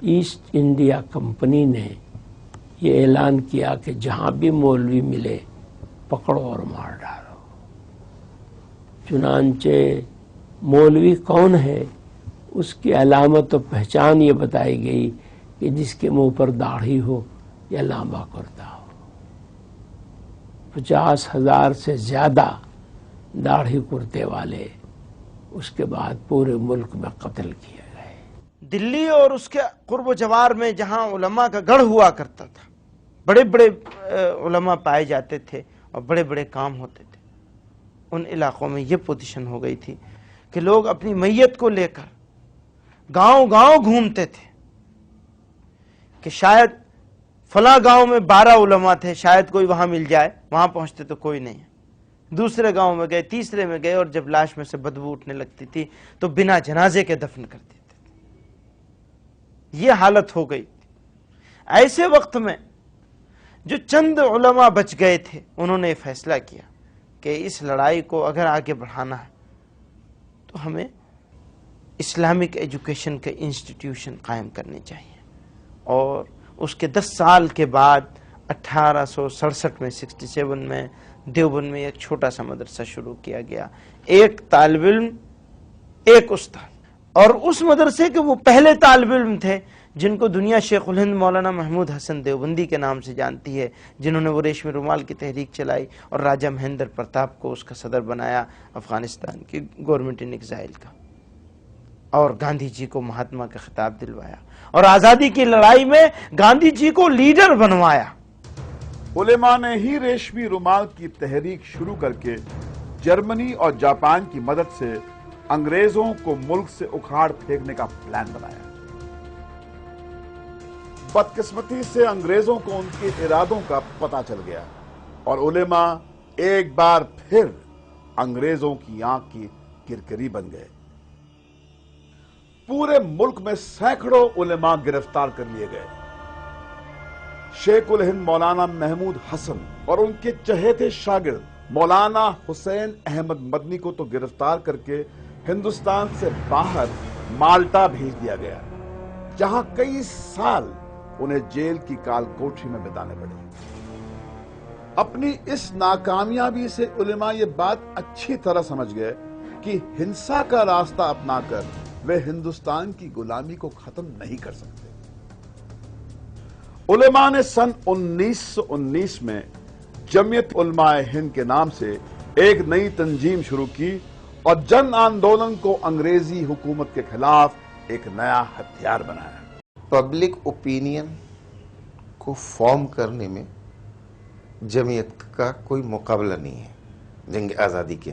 East India company نے یہ اعلان کیا کہ جہاں بھی مولوی ملے پکڑو اور مار ڈالو. چنانچہ مولوی کون ہے اس کی علامت و پہچان یہ بتائی گئی کہ جس کے منہ پر داڑھی ہو یا لامبا کرتا ہو. 50,000 سے زیادہ داڑھی کرتے والے اس کے بعد پورے ملک میں قتل کیے گئے. دلی اور اس کے قرب و جوار میں جہاں علماء کا گڑھ ہوا کرتا تھا، بڑے بڑے علماء پائے جاتے تھے اور بڑے بڑے کام ہوتے تھے، ان علاقوں میں یہ پوزیشن ہو گئی تھی کہ لوگ اپنی میت کو لے کر گاؤں گاؤں گھومتے تھے کہ شاید فلاں گاؤں میں 12 علماء تھے، شاید کوئی وہاں مل جائے. وہاں پہنچتے تو کوئی نہیں. دوسرے گاؤں میں گئے، تیسرے میں گئے، اور جب لاش میں سے بدبو اٹھنے لگتی تھی تو بنا جنازے کے دفن کر دیتے تھے. یہ حالت ہو گئی. ایسے وقت میں جو چند علماء بچ گئے تھے انہوں نے فیصلہ کیا کہ اس لڑائی کو اگر آگے بڑھانا ہے تو ہمیں اسلامک ایجوکیشن کے انسٹیٹیوشن قائم کرنے چاہیے. اور اس کے 10 سال کے بعد 1867 میں 67 میں دیوبند میں ایک چھوٹا سا مدرسہ شروع کیا گیا. ایک طالب علم، ایک استاد. اور اس مدرسے کے وہ پہلے طالب علم تھے جن کو دنیا شیخ الہند مولانا محمود حسن دیوبندی کے نام سے جانتی ہے، جنہوں نے وہ ریشمی رومال کی تحریک چلائی اور راجہ مہندر پرتاپ کو اس کا صدر بنایا افغانستان کی گورنمنٹ ان ایگزائل کا، اور گاندھی جی کو مہاتما کا خطاب دلوایا اور آزادی کی لڑائی میں گاندھی جی کو لیڈر بنوایا. علماء نے ہی ریشمی رومال کی تحریک شروع کر کے جرمنی اور جاپان کی مدد سے انگریزوں کو ملک سے اکھاڑ پھینکنے کا پلان بنایا. بدقسمتی سے انگریزوں کو ان کے ارادوں کا پتہ چل گیا اور علماء ایک بار پھر انگریزوں کی آنکھ کی کرکری بن گئے. پورے ملک میں سینکڑوں علماء گرفتار کر لیے گئے. شیخ الہند مولانا محمود حسن اور ان کے چہیتے شاگرد مولانا حسین احمد مدنی کو تو گرفتار کر کے ہندوستان سے باہر مالٹا بھیج دیا گیا، جہاں کئی سال انہیں جیل کی کال کوٹھی میں بتانے پڑے. اپنی اس ناکامیابی سے علماء یہ بات اچھی طرح سمجھ گئے کہ ہنسا کا راستہ اپنا کر وہ ہندوستان کی غلامی کو ختم نہیں کر سکتے. علماء نے سن 1919 میں جمعیت علماء ہند کے نام سے ایک نئی تنظیم شروع کی اور جن آندولن کو انگریزی حکومت کے خلاف ایک نیا ہتھیار بنایا. پبلک اوپینین کو فارم کرنے میں جمعیت کا کوئی مقابلہ نہیں ہے جنگ آزادی کے.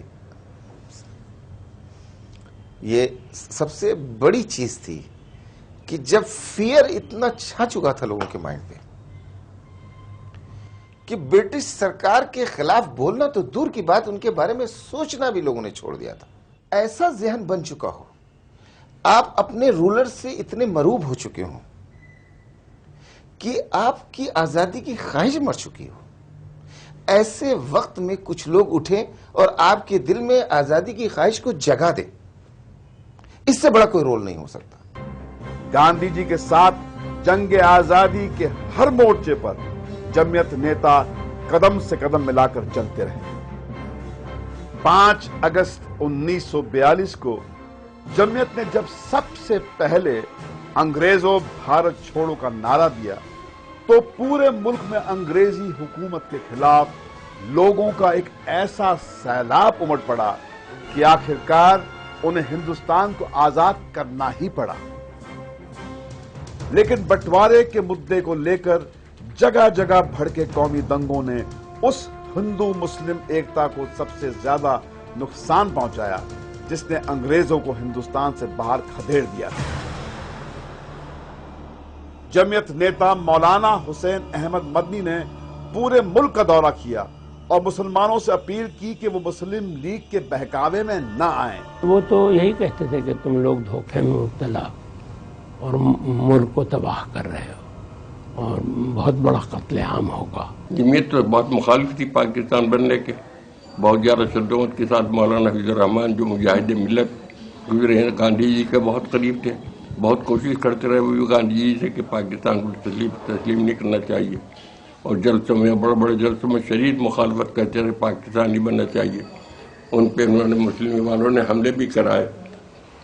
یہ سب سے بڑی چیز تھی کہ جب فیئر اتنا چھا چکا تھا لوگوں کے مائنڈ پہ کہ برٹش سرکار کے خلاف بولنا تو دور کی بات، ان کے بارے میں سوچنا بھی لوگوں نے چھوڑ دیا تھا. ایسا ذہن بن چکا ہو، آپ اپنے رولر سے اتنے مروب ہو چکے ہوں کہ آپ کی آزادی کی خواہش مر چکی ہو. ایسے وقت میں کچھ لوگ اٹھیں اور آپ کے دل میں آزادی کی خواہش کو جگا دیں، اس سے بڑا کوئی رول نہیں ہو سکتا. گاندھی جی کے ساتھ جنگ آزادی کے ہر مورچے پر جمعیت نیتا قدم سے قدم ملا کر چلتے رہے. 5 اگست 1942 کو جمعیت نے جب سب سے پہلے انگریزوں بھارت چھوڑو کا نعرہ دیا تو پورے ملک میں انگریزی حکومت کے خلاف لوگوں کا ایک ایسا سیلاب امٹ پڑا کہ آخرکار انہیں ہندوستان کو آزاد کرنا ہی پڑا. لیکن بٹوارے کے مدعے کو لے کر جگہ جگہ بھڑکے قومی دنگوں نے اس ہندو مسلم ایکتا کو سب سے زیادہ نقصان پہنچایا جس نے انگریزوں کو ہندوستان سے باہر کھدیڑ دیا. جمعیت نیتا مولانا حسین احمد مدنی نے پورے ملک کا دورہ کیا اور مسلمانوں سے اپیل کی کہ وہ مسلم لیگ کے بہکاوے میں نہ آئیں. وہ تو یہی کہتے تھے کہ تم لوگ دھوکے میں مبتلا اور ملک کو تباہ کر رہے ہو اور بہت بڑا قتل عام ہوگا. جمعیت تو بہت مخالف تھی پاکستان بننے کے. بہت زیادہ شدت کے ساتھ مولانا حفیظ الرحمان جو مجاہد ملت گزرے ہیں، گاندھی جی کے بہت قریب تھے، بہت کوشش کرتے رہے وہ گاندھی جی سے کہ پاکستان کو تسلیم نہیں کرنا چاہیے، اور جلسوں میں بڑے بڑے جلسوں میں شدید مخالفت کرتے رہے، پاکستان نہیں بننا چاہیے۔ ان پہ انہوں نے مسلم ایمانوں نے حملے بھی کرائے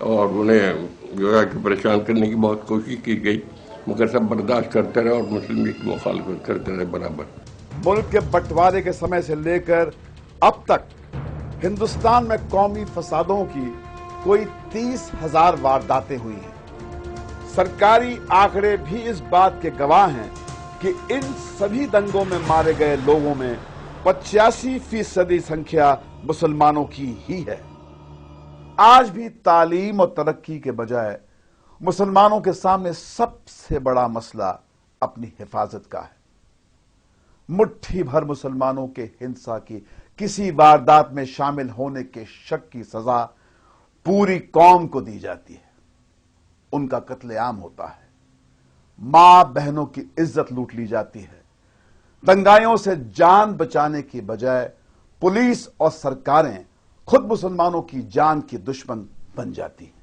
اور انہیں جو ہے کہ پریشان کرنے کی بہت کوشش کی گئی، مگر سب برداشت کرتے رہے اور مسلم لیگ کی مخالفت کرتے رہے برابر۔ ملک کے بٹوارے کے سمے سے لے کر اب تک ہندوستان میں قومی فسادوں کی کوئی 30,000 وارداتیں ہوئی ہیں۔ سرکاری آنکڑے بھی اس بات کے گواہ ہیں کہ ان سبھی دنگوں میں مارے گئے لوگوں میں 85% سنکھیا مسلمانوں کی ہی ہے۔ آج بھی تعلیم اور ترقی کے بجائے مسلمانوں کے سامنے سب سے بڑا مسئلہ اپنی حفاظت کا ہے۔ مٹھی بھر مسلمانوں کے ہنسا کی کسی واردات میں شامل ہونے کے شک کی سزا پوری قوم کو دی جاتی ہے، ان کا قتل عام ہوتا ہے، ماں بہنوں کی عزت لوٹ لی جاتی ہے، دنگائیوں سے جان بچانے کی بجائے پولیس اور سرکاریں خود مسلمانوں کی جان کی دشمن بن جاتی ہیں۔